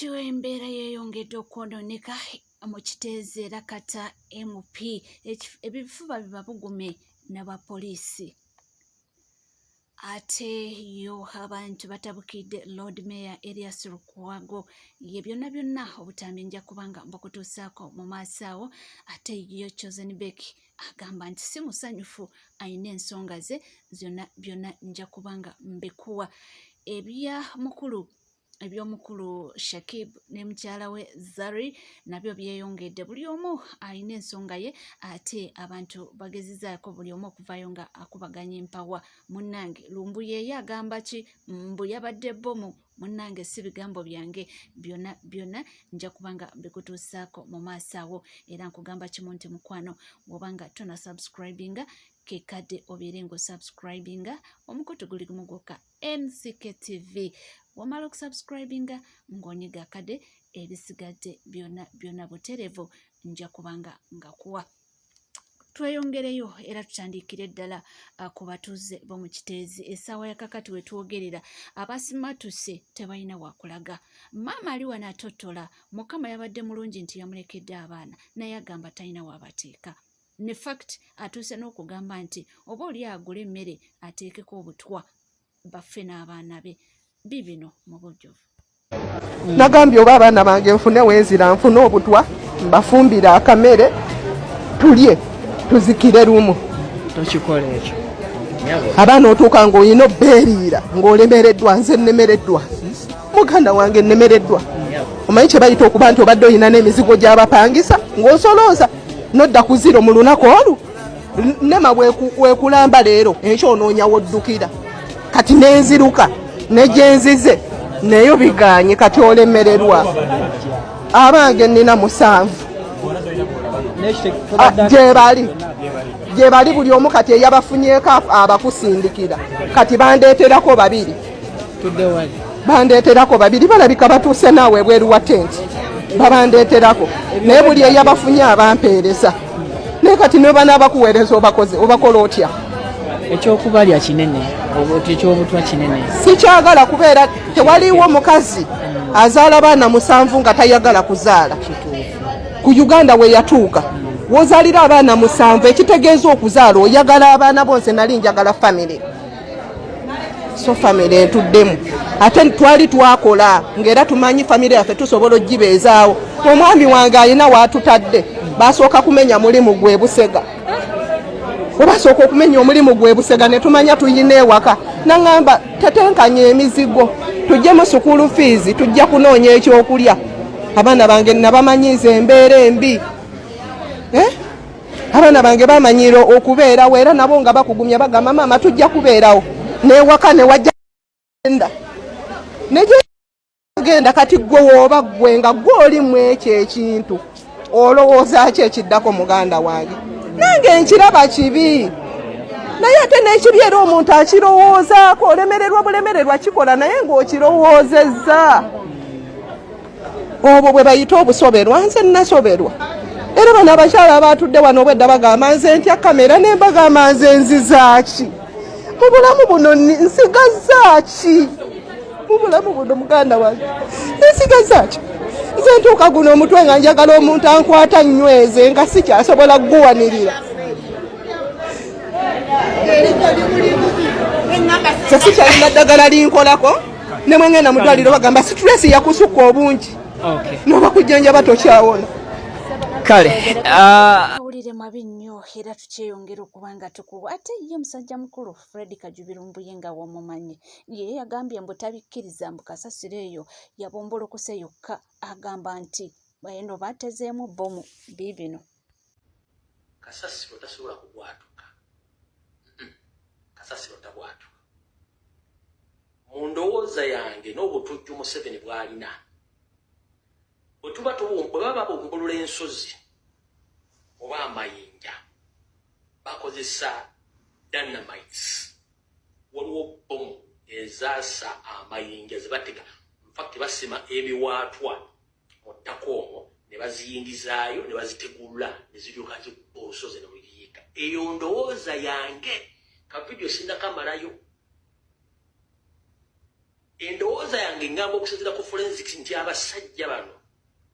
Bw'etyo embeera yeeyongedde okwonooneka mu Kiteezi era Kata MP ebifuba biba bugume n'abapoliisi. Ate yo abantu batabukidde Lord Mayor Erias Lukwago ye byonna obutambi nja kubanga mbukutuusaako mu maaso awo. Ate yo Chosen Beck agamba nti si musanyufu, ayina ensonga ze byonna nja kubanga mbikuwa. Eby'omukulu Shakib ne mukyala we Zari nabyo byeyongedde, buli omu alina ensonga ye, ate abantu bagezizaako buli omu okuvaayo nga akubaganya empawa. Munnange Lumbu ye agamba ki? Mbu yabadde bbomu. Munnange si bigambo byange, byonna nja kubanga mbikutuusaako mu maaso awo. Era nkugamba kimu nti mukwano, wobanga tona subscribinga kekadde obeere ng'osubscribinga omukutu guli gumu gwokka NCK TV. Wamala okusubscribinga ng'onyiga akade, ebisigadde byonna buterevu nja kubanga ngakuwa. Tweyongereyo era tutandikire ddala ku batuuze b'omu Kiteezi. Essaawa ya kakati we twogerera abasimatuse tebalina wakulaga. Maama ali wano atottola, Mukama yabadde mulungi nti yamulekedde abaana naye agamba talina wabateeka. Ne fact atuuse n'okugamba nti oba oli agula emmere ateekeko obutwa baffe n'abaana be. Bibino mu bujjuvu. Nagambye oba abaana bange nfune wenzira nfune obutwa mbafumbire akamere tulye tuzikire lumu. Tokikola ekyo. Abaana otuuka ng'olina obbeeriira ng'olemereddwa, nze nnemereddwa, muganda wange nnemereddwa. Omanyi kye bayita okuba nti obadde olina n'emizigo gy'abapangisa ng'osolooza nodda ku ziro mu lunaku olu. Nema bwekulamba leero enkyo onoonya woddukira. Kati n'enziruka nejenzize neyo biganye kati olemererwa. Abange nina 7 gye bali buli omu kati eyabafunyeeko abakusindikira kati bandeeterako 2 balabika batuuse naawe bweru wa tenti babandeeterako naye buli eyabafunye abampeereza naye kati neba n'abakuweereza obakola otya? Ekyokubalya kinene ekyobutwa kinene sikyagala kubeera tewaliwo mukazi azaala baana 7 nga tayagala kuzaala. Ku Uganda we yatuuka wozaalira abaana 7 ekitegeeza okuzaala oyagala abaana bonse. Nali njagala family, so family entuddemu ate twali twakola ng'era tumanyi family yaffe tusobola ogibeezaawo. Omwami wange alina waatutadde basooka kumenya mulimu gwe Busega. Obasooka okumenya omulimu gwe Busega ne tumanya tuyina ewaka. Nangamba tetenkanya emizigo tujje mu sukulu fees tujja kunoonya ekyokulya. Abaana bange nabamanyiza embeera embi. Abaana bange bamanyira okubeerawo era nabo nga bakugumya bagamba maama tujja kubeerawo n'ewaka ne wajja genda kati gwe wooba gwe nga gw'olimu ekyo ekintu olowooza ki ekiddako muganda wange? Nange nkiraba kibi naye ate n'ekibi era omuntu akirowoozaako. Bulemererwa kikola naye ng'okirowoozezza. Obwo bwe bayita obusoberwa. Nze nasoberwa era bano abakyala abatudde wano obwedda bagamba nze ntya kamera ne mbagamba nze nzizaaki mu bulamu buno nsigazaaki mu bulamu buno muganda wange nsigazaaki. Nze ntuuka guno omutwe nga njagala omuntu ankwata nyweze nga sikyasobola kuguwanirira. Se sikyalina ddagala linkolako ne mwe ngenda mu ddwaliro bagamba situresi yakusukka obungi noba kujjanjaba tokyawona. Kale awulire mabi nnyo era tukyeyongera okubanga tukuba. Ate ye musajja mukulu Fred Kajubirimbuye nga womumanyi ye yagambye mbu tabikkiriza mbu kasasiro eyo yabombolokose yokka. Agamba nti eno batezeemu bbomu. Bibino kasasiro tasobola kugwatuka. Kasasiro tabwatuka. Mu ndowooza yange n'obutujju Museveni bw'alina bwe baba bombolola ensozi oba amayinja bakozesa dynamites. Waliwo bbomu ezaasa amayinja ze batega infact basima ebiwaatwa mu ttaka omwo ne baziyingizaayo ne bazitegulula ne ziryoka zikubba olusozi ne luyiika. Eyo ndowooza yange. Kavidiyo sindakamalayo. endowooza yange ngamba okusinziira ku forensics nti abasajja bano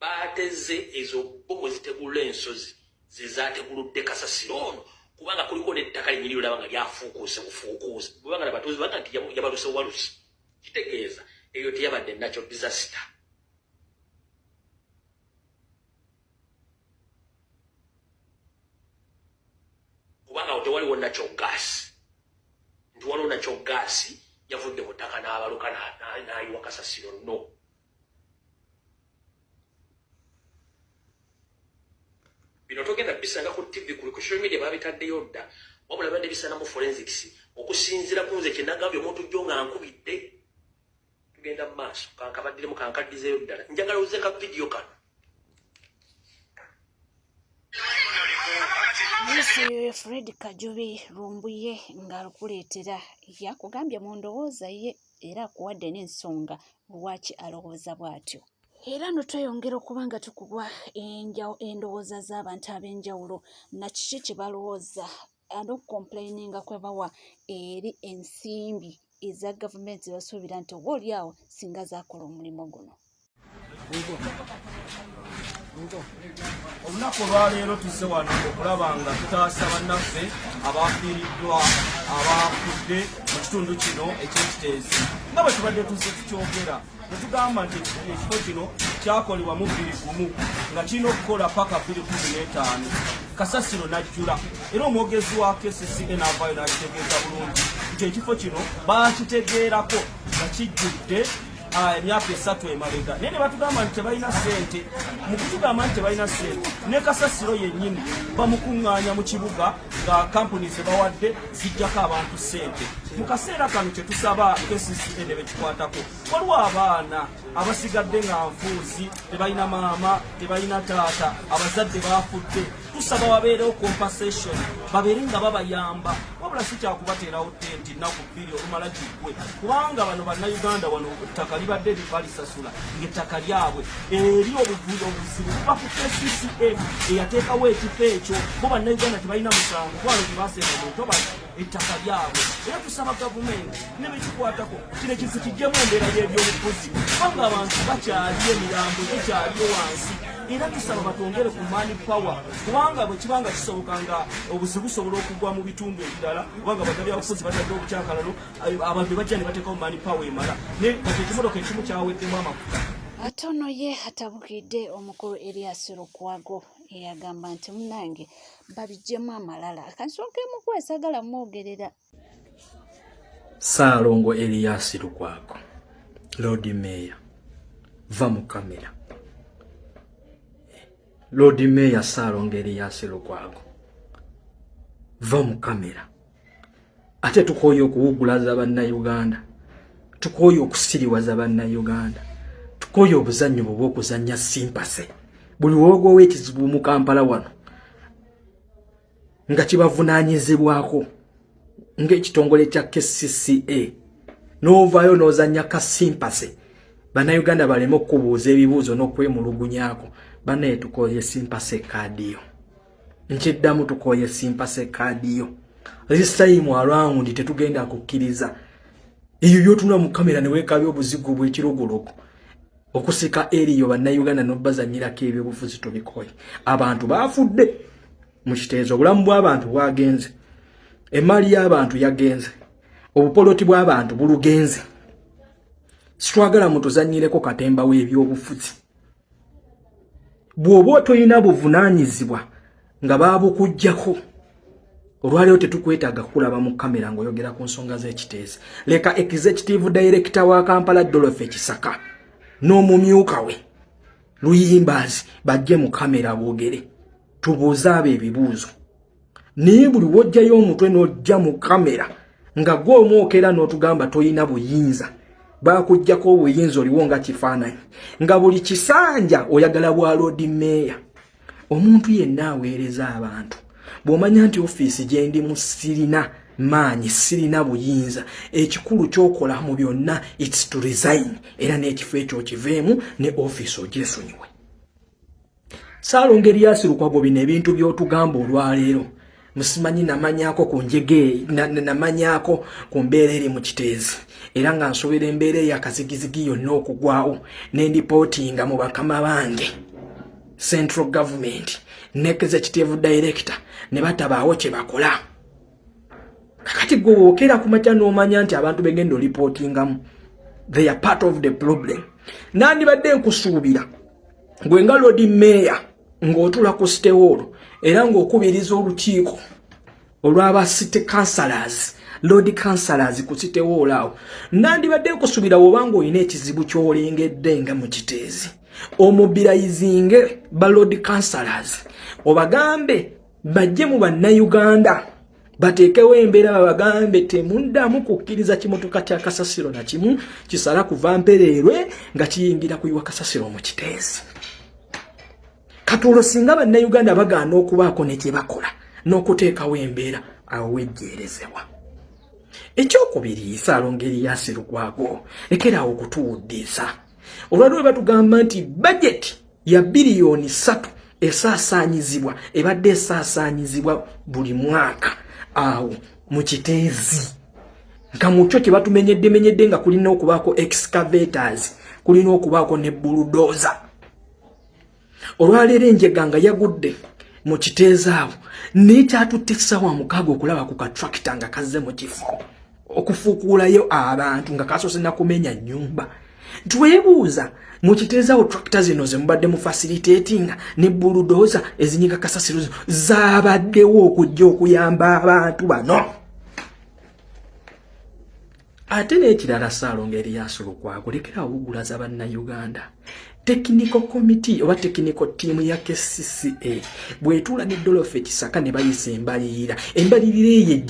baateze ezo bbomu zitegulula ensozi ze zaateguludde kasasiro ono kubanga kuliko n'ettaka linnyini olaba nga lyafuukuuse bufuukuuse kubanga nabatuuzi baga nti yabaluse walusi kitegeeza eyo teyabadde natural disaster. Kubanga awo tewaliwo natural gas nti waliwo natural gas yavudde mu ttaka n'abaluka n'ayiwa kasasiro no. Bino togenda bisanga ku TV ku social media babitaddeyo dda wabula badde bisana mu forensics okusinziira ku nze kyenagambye omuntu jjo nga nkubidde tugenda mu maaso kankabaddiremu kankaddizeeyo ddala njagala uze ka video kano. Mr. Fred Kajubi Rumbuye ng'alukuleetera yakugambye mu ndowooza ye era akuwadde n'ensonga lwaki alowooza bw'atyo. Era no tweyongera okuba nga tukubwa endowooza z'abantu ab'enjawulo na kiki kye balowooza n'okukomplaininga kwe bawa eri ensimbi eza gavumenti basuubira nti obaolyawo singa zaakola omulimu guno. Olunaku olwaleero tuzze wano okulaba nga tutaasa bannaffe abafiiriddwa abafudde mu kitundu kino eky'ekiteezi nga bwe tubadde tuzze tukyogera ne tugamba nti ekifo kino kyakolebwa mu 2001 nga kirina okukola paka 2015 kasasiro n'ajjula era omwogezi wa KCCA n'avaayo n'akitegeeza bulungi nti ekifo kino baakitegeerako nga kijjudde emyaka 3 emabega naye ne batugamba nti tebalina ssente mu kutugamba nti tebalina ssente ne kasasiro yennyini bamukuŋŋaanya mu kibuga nga kampuni ze bawadde zijjako abantu ssente mu kaseera kano kye tusaba KCCA ne bekikwatako waliwo abaana abasigadde nga nfuuzi tebalina maama tebalina taata abazadde baafudde tusaba wabeerewo compensation babeere nga babayamba wabula si kyakubateerawo tenti nnaku 2 olumala giggwe kubanga bano bannayuganda wano ettaka libadde balisasula ng'ettaka lyabwe eri obuzibu kuba ku KCCA eyateekawo ekifo ekyo bo bannayuganda tebalina musango kwalo gyebasenga mu ntobala ettaka lyabwe era tusaba gavumenti ne bekikwatako kino ekintu kijjemu embeera y'ebyobufuzi kubanga abantu bakyali emirambo gikyali wansi era tusaba batwongere ku mani power kubanga bwe kibanga kisoboka nga obuzibu busobola okugwa mu bitundu ebirala kubanga bannabyabufuzi batadde obukyakalalo abantu bajja ne bateekawo mani power emala ne kati ekimotoka ekimu kyaweddemu amafuta. Atono ye atabukidde omukulu Erias Lukwago eyagamba nti munnange babijjemu amalala akansonga emu kwesagala mwogerera. Ssaalongo Erias Lukwago Lord Mayor va mu kamera. Lord Mayor Ssaalongo Erias Lukwago va mu kamera. Ate tukooye okuwugulaza bannayuganda, tukooye okusiriwaza bannayuganda, tukooye obuzannyo bw'okuzannya simpase buli woogoowa ekizibu mu Kampala wano nga kibavunaanyizibwako ng'ekitongole kya KCCA n'ovaayo n'ozannya ka simpase bannayuganda baleme okubuuza ebibuuzo n'okwemulugunyaako. Bannaye tukooye simpase kaadiyo, nkiddamu tukooye simpase kaadiyo. This time around tetugenda kukkiriza eyo byotuna mu kamera ne weekabya obuzigu bw'ekirogologo okusika eriyo bannayuganda n'obbazanyirako ebyobufuzi tubikoye. Abantu baafudde mu kiteezo, obulamu bw'abantu bwagenze, emaali y'abantu yagenze, obupoloti bw'abantu bulugenze. Sitwagala mutuzanyireko katemba w'ebyobufuzi. Bw'oba toyina buvunaanyizibwa nga baabukuggyako, olwaleero tetukwetaaga kulaba mu kamera ng'oyogera ku nsonga z'ekiteezi. Leka executive director wa Kampala Dorothy Kisaka n'omumyuka we Luyimbazi bajje mu kamera boogere tubuuze abo ebibuuzo. Naye buli wojjayo omutwe n'ojja mu kamera nga gw'omwokera n'otugamba toyina buyinza, baakuggyako obuyinza oliwo nga kifaananyi, nga buli kisanja oyagala bwa Lord Mayor. Omuntu yenna aweereza abantu. Bw'omanya nti ofiisi gye ndimu sirina maanyi, sirina buyinza, ekikulu ky'okola mu byonna it's to resign, era n'ekifo ekyo kiveemu ne ofiisi ogyesonyiwe. Ssaalongo Erias Lukwago bino ebintu by'otugamba olwaleero musimanyi namanyako ku njege namanyako ku mbeera eri mu Kiteezi era nga nsobera embeera ey'akazigizigi yonna okugwawo n'endipootinga mu bakama bange central government ne executive director ne batabaawo kye bakola kakati gwe wookera ku makya n'omanya nti abantu begenda olipootingamu they are part of the problem. Nandibadde nkusuubira gwe nga Lord Mayor ng'otula ku City Hall era ng'okubiriza olukiiko olw'aba city councillors Lord councillors ku City Hall awo nandibadde nkusuubira obanga olina ekizibu ky'olengedde nga mu Kiteezi omubirayizinge ba Lord councillors obagambe bajje mu bannayuganda batekewo embeera babagambe temuddamu kukkiriza kimotoka kya kasasiro na kimu kisala kuva Mpererwe nga kiyingira kuyiwa kasasiro mu Kiteezi. Katulo singa bannayuganda bagaana okubaako ne kye bakola n'okuteekawo embeera awo wejjeerezebwa. Ekyokubiri Ssaalongo Erias Lukwago lekerawo okutuwuddiza olwaliwo batugamba nti budget ya biliyoni 3 esaasaanyizibwa ebadde esaasaanyizibwa buli mwaka awo mu Kiteezi nga mukyo kye batumenyedde nga kulina okubaako excavators kulina okubaako ne bulldozer. Olwaleero enjega nga yagudde mu Kiteezi awo n'ekyatutte essaawa 6 okulaba ku katrakita nga kazze mu kifo okufuukuulayo abantu nga kasoose na kumenya nnyumba. Twebuuza mu Kiteezi awo tractor zino ze mubadde mu facilitating ne bulldozer ezinyiga kasasiro zaabaddewo okujja okuyamba abantu bano. Ate n'ekirala Ssaalongo Erias Lukwago lekerawo bugulaza bannayuganda technical committee oba technical team ya KCCA bwetula ne Dorothy Kisaka ne bayisa embalirira eyo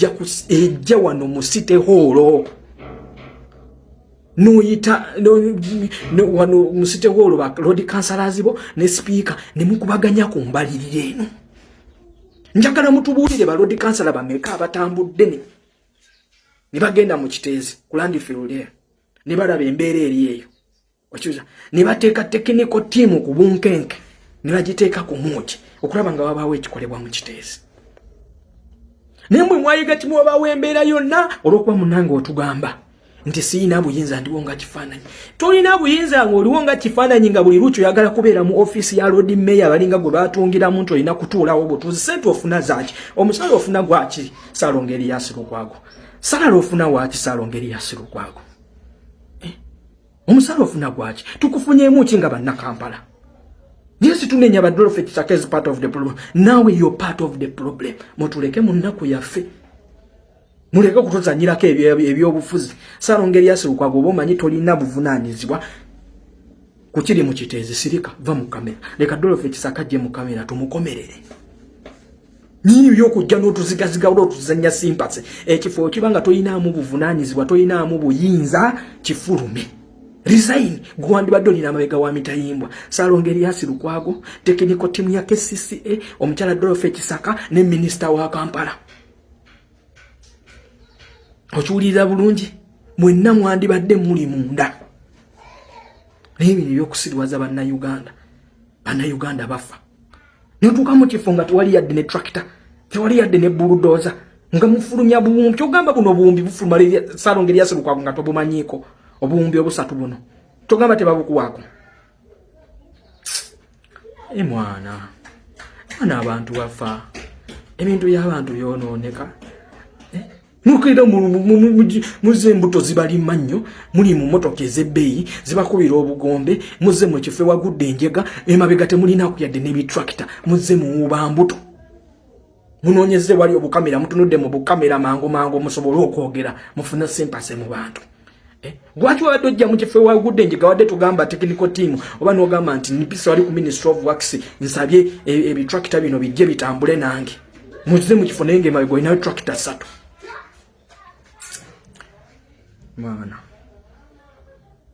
ejja wano mu City Hall noyita wano mu City Hall ba Lord councillors bo ne speaker ne mukubaganya ku mbalirira eno. Njagala mutubuulire ba Lord councillor bameka abatambudde ne bagenda mu Kiteezi ku Landfield ne balaba embeera eri eyo okyuza ne bateeka technical team ku bunkenke ne bagiteeka ku muuki okulaba nga wabaawo ekikolebwa mu Kiteezi. Nemwe mwayiga kimu wabaawo embeera yonna olw'okuba munnange otugamba nti siina buyinza ndiwo nga kifaananyi. Tolina buyinza ng'oliwo nga kifaananyi nga buli luki oyagala kubeera mu office ya Lord Mayor balinga gwe baatungiramu nti olina kutuulawo butuuzi. Sente ofuna zaaki? Omusala ofuna gwaki Ssaalongo Erias Lukwago? Sala ofuna waaki Ssaalongo Erias Lukwago? Omusala ofuna gwaki? Tukufunyeemu ki nga bannakampala? Yes, tunenya ba Dorothy Kisaka is part of the problem. Now you're part of the problem. Mutuleke mu nnaku yaffe. Muleke kutuzanyirako ebyobufuzi. Ssaalongo Erias Lukwago omanyi tolina buvunaanyizibwa ku kiri mu Kiteezi. Sirika va mu kamera. Leka Dorothy Kisaka gye mu kamera tumukomerere. Niyo yokujja n'otuzigaziga olw'otuzanya simpase. Ekifo kibanga tolinaamu buvunaanyizibwa tolinaamu buyinza kifulume. Resign gwandibadde olina amabega wa mitayimbwa. Ssaalongo Erias Lukwago technical team ya KCCA omukyala Dorothy Kisaka ne minister wa Kampala. Okiwulira bulungi mwenna mwandibadde muli munda n'ebintu by'okusiriwaza bannayuganda bafa. Notuuka mu kifo nga tewali yadde ne tractor tewali yadde ne bulldozer nga mufulumya buwumbi. Kyogamba buno obuwumbi bufuluma Ssaalongo Erias Lukwago nga tobumanyiiko obuwumbi obusatu buno togamba tebabukuwaako. Mwana abantu bafa ebintu by'abantu byonooneka. Mukira muze embuto zibali mannyo muli mu motoka ez'ebbeeyi zibakubira obugombe muze mu kifo wagudde enjega emabega temulina kuyadde n'ebitrakita muze muwuba mbuto munoonyeze wali obukamera mutunudde mu bukamera mangu musobole okwogera mufuna sempase mu bantu. Lwaki wabadde ojja mu kifo wagudde enjega wadde tugamba technical team oba n'ogamba nti nipisa wali ku Ministry of Works nsabye ebitrakita bino bijje bitambule nange muze mu kifo naye ng'emabega olinayo trakita 3. Mwana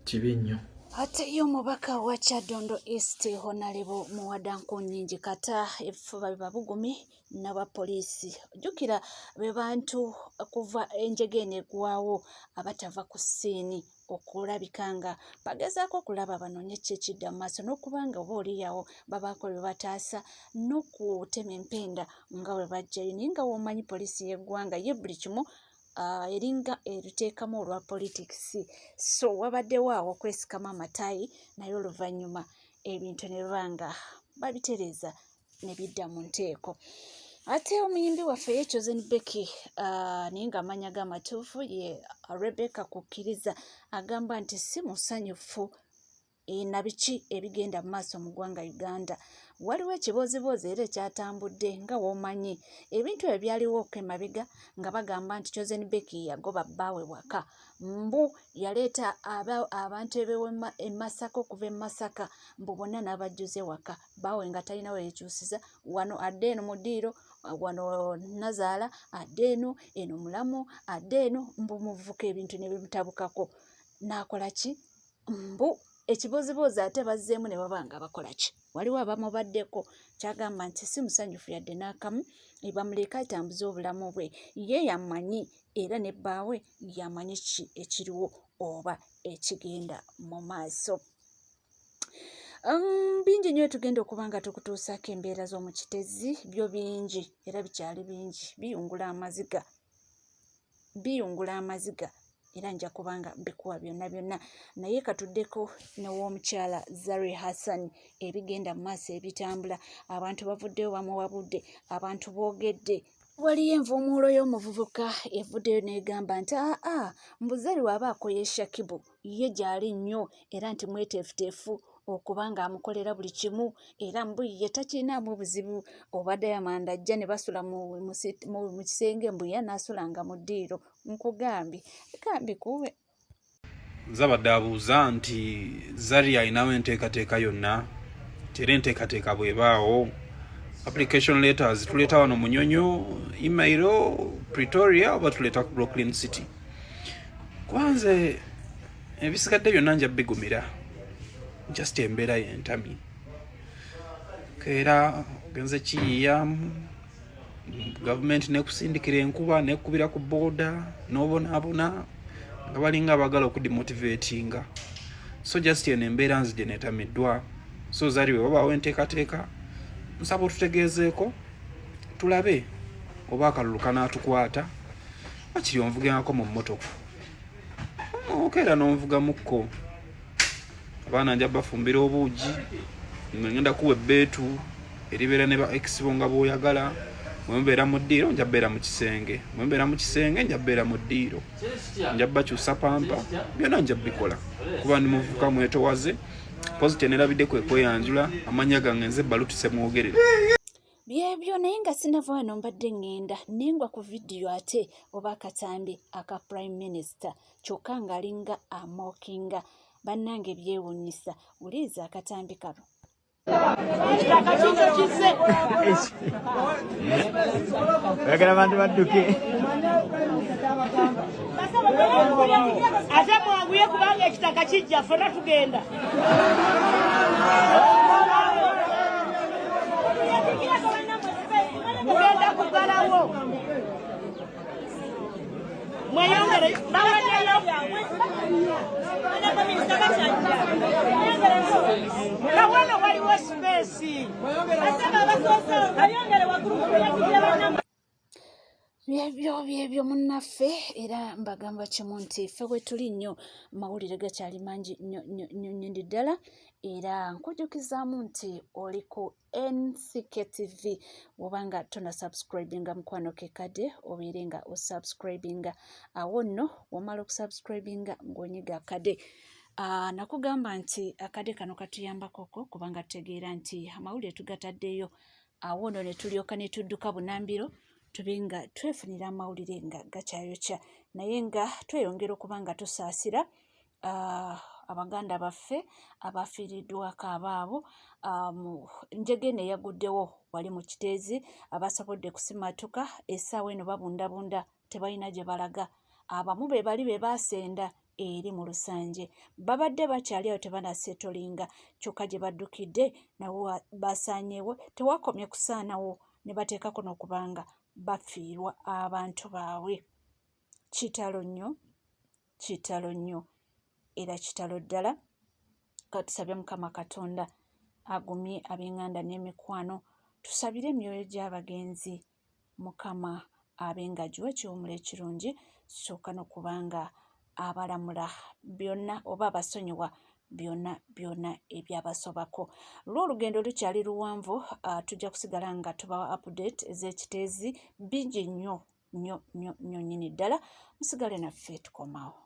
kibi nnyo. Ate y'omubaka wa Kyaddondo East Honorable Muwadanku Nnyingi Kata effuba babugumi n'abapoliisi. Jjukira be bantu kuva enjege eno eggwawo abatava ku ssiini okulabika nga bagezaako okulaba banoonye ki ekidda mu maaso n'okubanga oba oliyawo babaako bye bataasa n'okutema empenda nga bwe bajjayo naye nga w'omanyi poliisi y'eggwanga ye buli kimu eringa eriteekamu olwa politics, so wabaddewo awo okwesikamu amataayi naye oluvannyuma ebintu ne banga babitereeza ne bidda mu nteeko. Ate omuyimbi waffe ye Chosen Becky naye ng'amanya g'amatuufu ye Rebecca Kukkiriza agamba nti si musanyufu na biki ebigenda mu maaso mu ggwanga Uganda. Waliwo ekibooziboozi era ekyatambudde nga w'omanyi ebintu ebyo byaliwo emabega nga bagamba nti Chosen Becky yagoba bbaawe waka, mbu yaleeta abantu e Masaka okuva e Masaka mbu bonna n'abajjuze waka, bbaawe nga talina we yekyusiza, wano adde eno mu ddiiro, wano Nazaala adde eno mulamu adde eno, mbu muvuka ebintu ne bimutabukako. N'akola ki? Mbu ekibooziboozi ate bazzeemu ne baba nga bakola ki? Waliwo abamubaddeko, kyagamba nti si musanyufu yadde n'akamu, bamuleka atambuze obulamu bwe, ye yamanyi era ne bbaawe yamanyi ki ekiriwo oba ekigenda mu maaso. Bingi nnyo tugenda okuba nga tukutuusaako embeera z'omu kitezi, byo bingi era bikyali bingi, biyungula amaziga era nja kubanga mbikuwa byonna byonna, naye katuddeko n'ow'omukyala Zari Hassan, ebigenda mu maaso ebitambula, abantu bavuddeyo bamuwabudde, abantu boogedde. Waliyo envuumuulo y'omuvubuka evuddeyo n'egamba nti mbu Zari wabaako ye Shakibu ye gy'ali nnyo era nti mweteefuteefu okuba ng'amukolera buli kimu era mbu ye takirinaamu buzibu, oba Diamond ajja ne basula mu kisenge mbu ye anaasulanga mu ddiiro. Nkugambye kambikuwe. Zabadde abuuza nti Zari alinawo enteekateeka yonna, era enteekateeka bw'ebaawo application letters tuleeta wano Munyonyo, email Pretoria oba tuleeta ku Brooklyn City. Kwanze ebisigadde byonna nja bigumira, just embeera y'entami. Keera ogenze kiyiyamu, gavumenti nekusindikira enkuba nekubira ku booda n'obonaabona nga balinga abagala okudemotivatinga. So just eno embeera nzije netamiddwa. So Zari we wabaawo enteekateeka, nsaba otutegeezeeko tulabe oba akalulu kanaatukwata akiri onvugangako mu mmotoka okeera n'onvugamukko. Abaana nja bafumbira obuugi, ngenda kuwa ebbeetu eribeera ne ba expo nga bw'oyagala. Mwemubeera mu ddiiro nja beera mu kisenge, mwemubeera mu kisenge nja beera mu ddiiro, nja bakyusa pampa, byonna nja bikola kuba ndi muvubuka mwetowaze. Pozite nerabidde kwe kweyanjula, amanya gange nze balutise mwogerere. Byebyo naye nga sinava wano mbadde ngenda nengwa ku vidiyo ate oba akatambi aka Prime Minister kyokka ng'alinga amookinga bannange byewuunyisa. Uliza akatambi kano. Oyagala abantu badduke. Ate mwanguye kubanga ekitaka kijja ffena tugenda. Mugenda kugalawo. Mweyongere bawanyayo. Kawano waliwo space. Byebyo munnaffe era mbagamba kimu nti ffe bwe tuli nnyo mawulire gakyali mangi nnyo ddala era nkujjukizaamu nti oli ku NCKTV wobanga tona subscribinga mukwano kekadde obeere nga osubscribinga awo nno womala okusubscribinga ng'onyiga akadde. Nakugamba nti akadde kano katuyambakoko kubanga tutegeera nti amawulire tugataddeyo awo nno ne tulyoka ne tudduka bunambiro tube nga twefunira amawulire nga gakyayokya naye nga tweyongera okuba nga tusaasira abaganda baffe abafiiriddwako abaabo. Njege eno eyaguddewo wali mu Kiteezi abasobodde kusimatuka essaawa eno babundabunda tebalina gye balaga. Abamu be bali be baasenda eri mu Lusanje. Babadde bakyali awo tebanasetolinga, kyokka gye baddukidde nawo basaanyeewo, tewakomye kusaanawo ne bateekako n'okubanga bafiirwa abantu baabwe. Kitalo nnyo, kitalo nnyo, era kitalo ddala. Katusabye Mukama Katonda agumye ab'enganda n'emikwano, tusabire emyoyo gy'abagenzi. Mukama abenga giwa ekiwumula ekirungi, kyokka n'okubanga abalamula byonna oba abasonyiwa byonna ebyabasobako. Olw'olugendo lukyali luwanvu, tujja kusigala nga tubawa update ez'ekiteezi bingi nnyo nnyo nnyo nnyo nnyini ddala. Musigale naffe tukomawo.